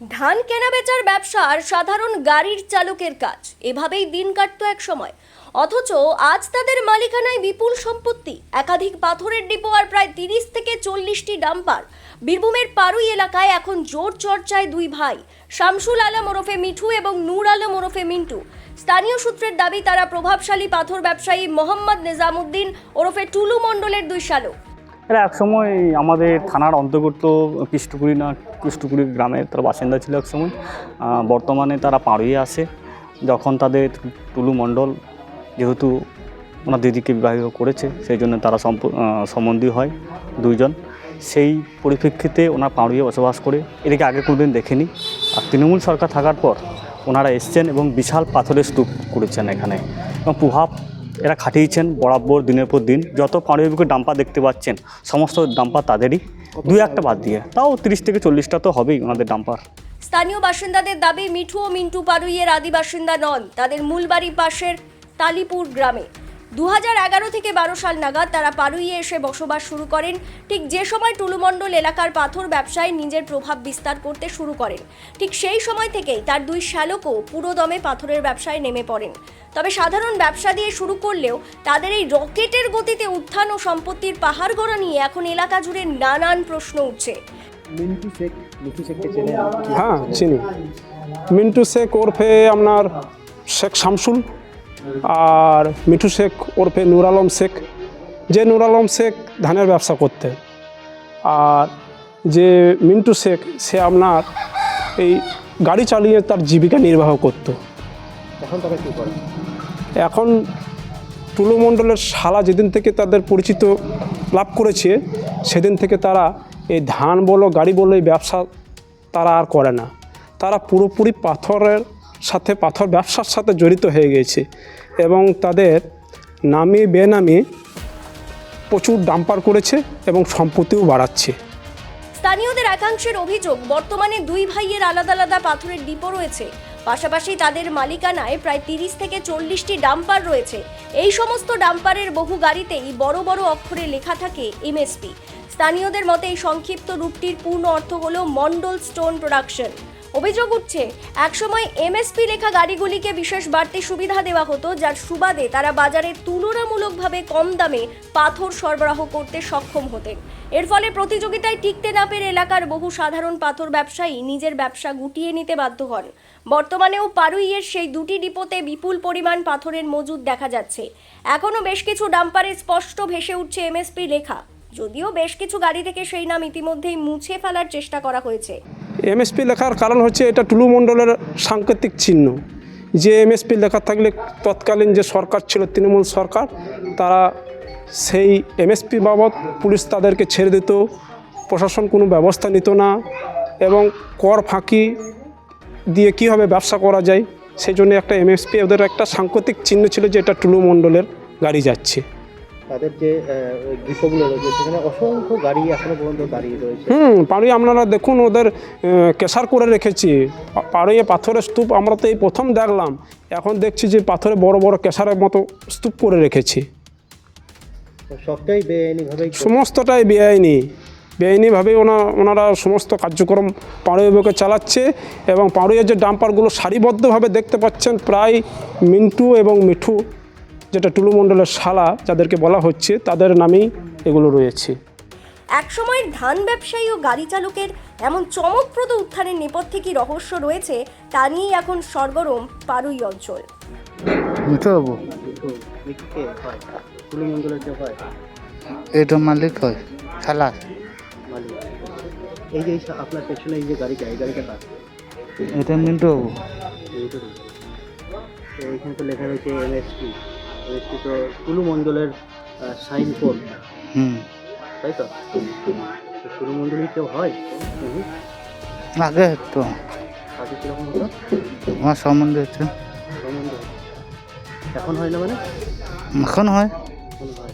ধান কেনাবেচার ব্যবসা আর সাধারণ গাড়ির চালকের কাজ এভাবেই দিন কাটতো এক সময়। অথচ আজ তাদের মালিকানায় বিপুল সম্পত্তি, একাধিক পাথরের ডিপো আর প্রায় 30 থেকে 40টি ডাম্পার। বীরভূমের পারুই এলাকায় এখন জোর চর্চায় দুই ভাই, শামসুল আলম ওরফে মিঠু এবং নূর আলম ওরফে মিন্টু। স্থানীয় সূত্রের দাবি তারা প্রভাবশালী পাথর ব্যবসায়ী মোহাম্মদ নিজামুদ্দিন ওরফে টুলু মণ্ডলের দুই শালক। এরা একসময় আমাদের থানার অন্তর্গত কৃষ্টকুড়ি গ্রামের তারা বাসিন্দা ছিল একসময়। বর্তমানে তারা পাড়ুইয়ে আসে। যখন তাদের টুলু মণ্ডল যেহেতু ওনার দিদিকে বিবাহ করেছে, সেই জন্য তারা সম্বন্ধী হয় দুইজন। সেই পরিপ্রেক্ষিতে ওনার পাড়ুইয়ে বসবাস করে, এদিকে আগে কোনোদিন দেখেনি। আর তৃণমূল সরকার থাকার পর ওনারা এসছেন এবং বিশাল পাথরের স্তূপ করেছেন এখানে, এবং প্রভাব এরা খাটিয়েছেন বরাবর দিনের পর দিন। যত পাড়ুইয়ে ডাম্পার দেখতে পাচ্ছেন সমস্ত ডাম্পার তাদেরই, দুই একটা বাদ দিয়ে তাও 30 থেকে 40টা তো হবেই ওনাদের ডাম্পার। স্থানীয় বাসিন্দাদের দাবি মিঠু ও মিন্টু পারুইয়ের আদি বাসিন্দা নন, তাদের মূল বাড়ি পাশের তালিপুর গ্রামে। 2011 থেকে 12 সাল নাগাদ তারা পারুইয়ে এসে বসবাস শুরু করেন, ঠিক যে সময় টুলু মণ্ডল এলাকার পাথর ব্যবসায় নিজের প্রভাব বিস্তার করতে শুরু করেন। ঠিক সেই সময় থেকেই তার দুই শালকও পুরোদমে পাথরের ব্যবসায় নেমে পড়েন। তবে সাধারণ ব্যবসা দিয়ে শুরু করলেও তাদের এই রকেটের গতিতে উত্থান ও সম্পত্তির পাহাড় গড়া নিয়ে এখন এলাকা জুড়ে নানান প্রশ্ন উঠছে। হ্যাঁ চিনি। মিন্টু শেখ ওরফে আপনার শেখ শামসুল, আর মিঠু শেখ ওরফে নূর আলম শেখ। যে নূর আলম শেখ ধানের ব্যবসা করতেন, আর যে মিন্টু শেখ সে আপনার এই গাড়ি চালিয়ে তার জীবিকা নির্বাহ করত। এখন তারা কী করে? এখন টুলু মণ্ডলের শালা যেদিন থেকে তাদের পরিচিত লাভ করেছে, সেদিন থেকে তারা এই ধান বলো গাড়ি বলো এই ব্যবসা তারা আর করে না। তারা পুরোপুরি পাথর ব্যবসার সাথে জড়িত হয়ে গেছে, এবং তাদের নামি বেনামি প্রচুর ডাম্পার করেছে এবং সম্পত্তিও বাড়াচ্ছে। স্থানীয়দের একাংশের অভিযোগ, বর্তমানে দুই ভাইয়ের আলাদা আলাদা পাথরের ডিপো রয়েছে, পাশাপাশি তাদের মালিকানায় প্রায় 30 থেকে 40টি ডাম্পার রয়েছে। এই সমস্ত ডাম্পারের বহু গাড়িতেই বড় বড় অক্ষরে লেখা থাকে এমএসপি। স্থানীয়দের মতে এই সংক্ষিপ্ত রূপটির পূর্ণ অর্থ হলো মণ্ডল স্টোন প্রোডাকশন। অভিযোগ উঠছে, একসময় এমএসপি লেখা গাড়িগুলিকে বিশেষ বাড়তি সুবিধা দেওয়া হতো, যার সুবাদে তারা বাজারে তুলনামূলকভাবে কম দামে পাথর সরবরাহ করতে সক্ষম হতেন। এর ফলে প্রতিযোগিতায় টিকতে না পেরে এলাকার বহু সাধারণ পাথর ব্যবসায়ী নিজের ব্যবসা গুটিয়ে নিতে বাধ্য হন। বর্তমানেও পারুইয়ের সেই দুটি ডিপোতে বিপুল পরিমাণ পাথরের মজুদ দেখা যাচ্ছে। এখনও বেশ কিছু ডাম্পারে স্পষ্ট ভেসে উঠছে এমএসপি লেখা, যদিও বেশ কিছু গাড়ি থেকে সেই নাম ইতিমধ্যেই মুছে ফেলার চেষ্টা করা হয়েছে। এমএসপি লেখার কারণ হচ্ছে এটা টুলু মণ্ডলের সাংকেতিক চিহ্ন। যে এমএসপি লেখা থাকলে তৎকালীন যে সরকার ছিল তৃণমূল সরকার, তারা সেই এমএসপি বাবদ পুলিশ তাদেরকে ছেড়ে দিত, প্রশাসন কোনো ব্যবস্থা নিত না, এবং কর ফাঁকি দিয়ে কীভাবে ব্যবসা করা যায় সেই জন্য একটা এমএসপি ওদের একটা সাংকেতিক চিহ্ন ছিল যে এটা টুলু মণ্ডলের গাড়ি যাচ্ছে। তাদের যে ডিপোগুলো রয়েছে সেখানে অসংখ্য গাড়ি এখনো পর্যন্ত দাঁড়িয়ে রয়েছে। পাড়ুইয়ে আপনারা দেখুন ওদের কেশার করে রেখেছি। পাড়ুইয়ে পাথরের স্তূপ আমরা তো এই প্রথম দেখলাম, এখন দেখছি যে পাথরে বড় বড় কেশারের মতো স্তূপ করে রেখেছি। সবটাই বেআইনিভাবে, সমস্তটাই বেআইনিভাবেই ওনারা সমস্ত কার্যক্রম পাড়ুইয়ে চালাচ্ছে। এবং পাড়ুইয়ের যে ডাম্পারগুলো সারিবদ্ধভাবে দেখতে পাচ্ছেন, প্রায় মিন্টু এবং মিঠু যেটা টুলু মণ্ডলের শালা যাদেরকে বলা হচ্ছে, তাদের নামেই এগুলো রয়েছে। একসময়ের ধান ব্যবসায়ী ও গাড়ি চালকের এমন চমকপ্রদ উত্থানের নেপথ্যে কি রহস্য রয়েছে, তা নিয়েই এখন সরগরম পারুই অঞ্চল। টুলু মণ্ডলের যে হয় এটা মালিক হয় খালাস মালিক। এই যে আপনার পেছনে এই যে গাড়িটা, এই গাড়িটা কার? এটা মিন্টু বাবু। তো এখানে তো লেখা রয়েছে এমএসপি। এমএসপি তো টুলু মণ্ডলের সাইন কোড, তাই তো? টুলু মণ্ডলই কেউ হয় আগে তো আগে কীরকম হতো? আমার সম্বন্ধ হচ্ছে সম্বন্ধ এখন হয় না, মানে এখন হয়। এখন হয়।